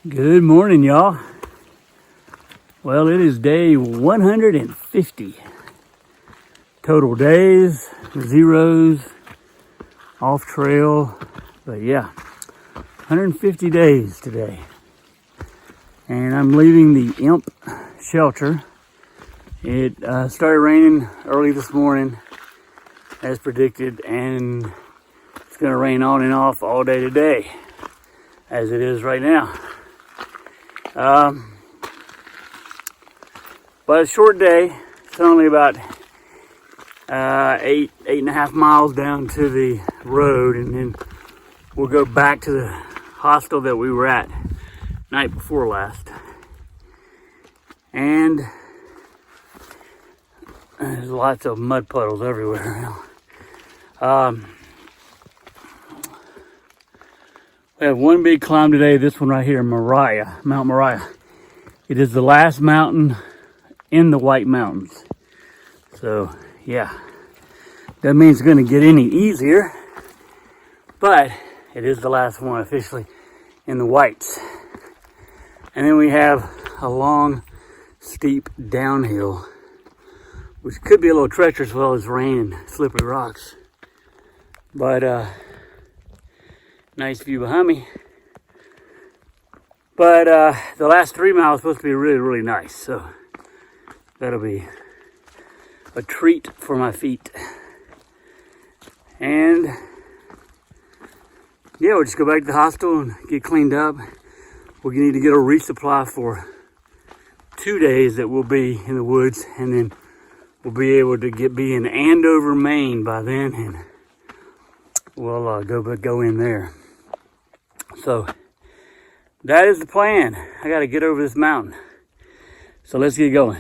Good morning, y'all. Well, it is day 150. Total days, zeros, off trail. But yeah, 150 days today. And I'm leaving the Imp shelter. It started raining early this morning, as predicted, and it's going to rain on and off all day today, as it is right now. But a short day. It's only about 8.5 miles down to the road, and then we'll go back to the hostel that we were at night before last. And there's lots of mud puddles everywhere now. We have one big climb today, this one right here, Moriah, Mount Moriah. It is the last mountain in the White Mountains. So, yeah. That means it's going to get any easier, but it is the last one officially in the Whites. And then we have a long, steep downhill, which could be a little treacherous as well as rain and slippery rocks. But, nice view behind me. But the last 3 miles is supposed to be really, really nice. So that'll be a treat for my feet. And yeah, we'll just go back to the hostel and get cleaned up. We need to get a resupply for 2 days that we'll be in the woods, and then we'll be able to be in Andover, Maine by then, and we'll go in there. So that is the plan. I got to get over this mountain. So let's get going.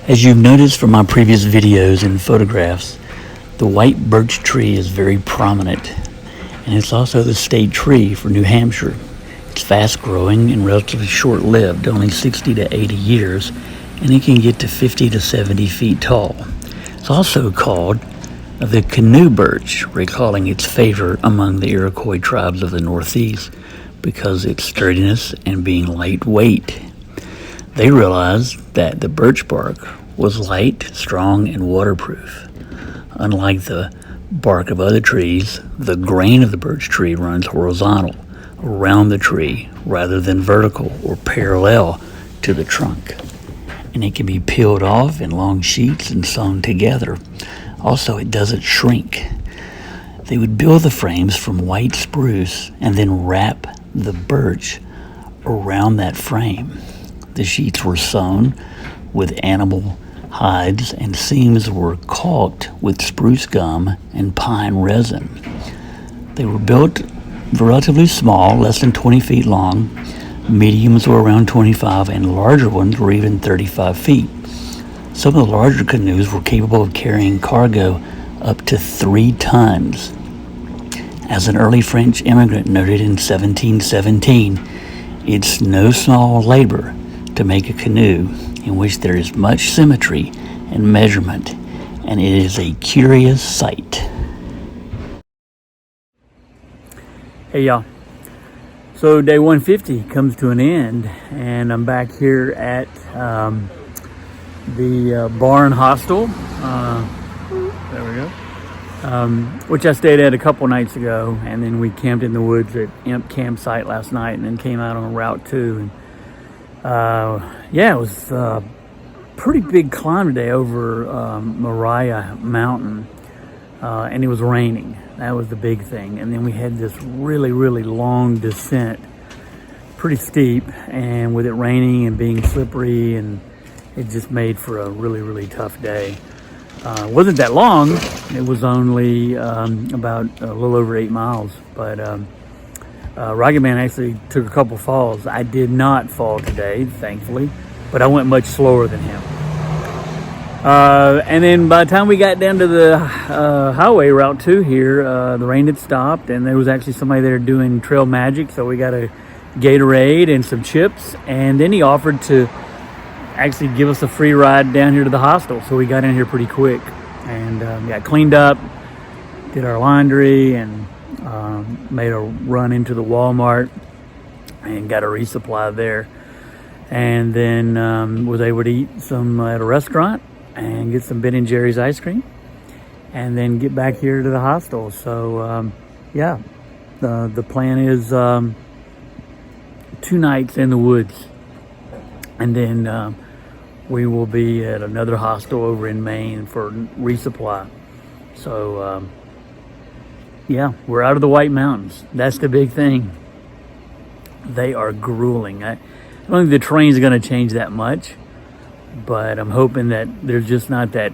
As you've noticed from my previous videos and photographs, the white birch tree is very prominent, and it's also the state tree for New Hampshire. It's fast growing and relatively short lived, only 60 to 80 years, and it can get to 50 to 70 feet tall. It's also called the canoe birch, recalling its favor among the Iroquois tribes of the Northeast because its sturdiness and being lightweight. They realized that the birch bark was light, strong, and waterproof. Unlike the bark of other trees, the grain of the birch tree runs horizontal around the tree rather than vertical or parallel to the trunk. And it can be peeled off in long sheets and sewn together. Also, it doesn't shrink. They would build the frames from white spruce and then wrap the birch around that frame. The sheets were sewn with animal hides and seams were caulked with spruce gum and pine resin. They were built relatively small, less than 20 feet long. Mediums were around 25 and larger ones were even 35 feet. Some of the larger canoes were capable of carrying cargo up to 3 tons. As an early French immigrant noted in 1717, it's no small labor to make a canoe in which there is much symmetry and measurement, and it is a curious sight. Hey y'all, so day 150 comes to an end, and I'm back here at the barn hostel. There we go. Which I stayed at a couple nights ago, and then we camped in the woods at Imp Campsite last night, and then came out on Route 2. And yeah, it was a pretty big climb today over Moriah Mountain, and it was raining. That was the big thing. And then we had this really, really long descent, pretty steep, and with it raining and being slippery, and it just made for a really, really tough day. It wasn't that long. It was only about a little over 8 miles, but Rocket Man actually took a couple falls. I did not fall today, thankfully, but I went much slower than him. And then by the time we got down to the highway, Route 2 here, the rain had stopped, and there was actually somebody there doing trail magic, so we got a Gatorade and some chips, and then he offered to actually give us a free ride down here to the hostel, so we got in here pretty quick and got cleaned up, did our laundry, and made a run into the Walmart and got a resupply there, and then was able to eat some at a restaurant and get some Ben & Jerry's ice cream, and then get back here to the hostel. So yeah, the plan is 2 nights in the woods, and then we will be at another hostel over in Maine for resupply. So yeah, we're out of the White Mountains. That's the big thing. They are grueling. I don't think the terrain's going to change that much, but I'm hoping that there's just not that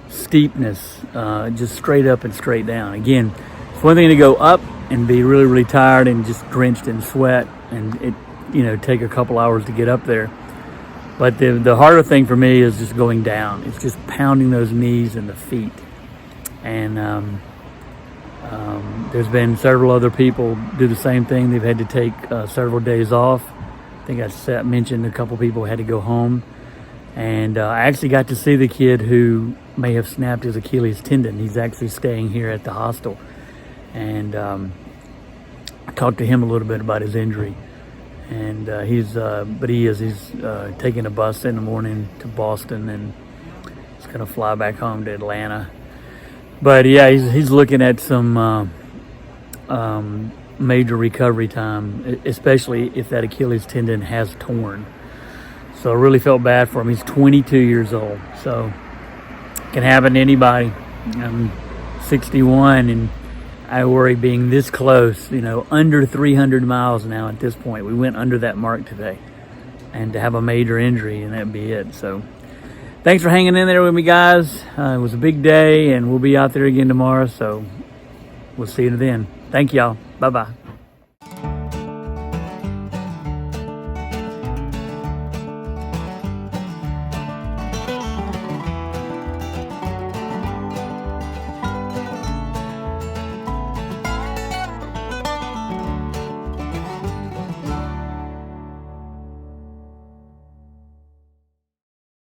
steepness, just straight up and straight down. Again, it's one thing to go up and be really, really tired and just drenched in sweat, and it, take a couple hours to get up there. But the harder thing for me is just going down. It's just pounding those knees and the feet. And there's been several other people do the same thing. They've had to take several days off. I think I mentioned a couple people had to go home. And I actually got to see the kid who may have snapped his Achilles tendon. He's actually staying here at the hostel. And I talked to him a little bit about his injury. And he's taking a bus in the morning to Boston, and he's going to fly back home to Atlanta. But yeah, he's looking at some major recovery time, especially if that Achilles tendon has torn. So I really felt bad for him. He's 22 years old, so it can happen to anybody. I'm 61, and I worry being this close, under 300 miles now at this point. We went under that mark today, and to have a major injury, and that'd be it. So thanks for hanging in there with me, guys. It was a big day, and we'll be out there again tomorrow, so we'll see you then. Thank y'all. Bye-bye.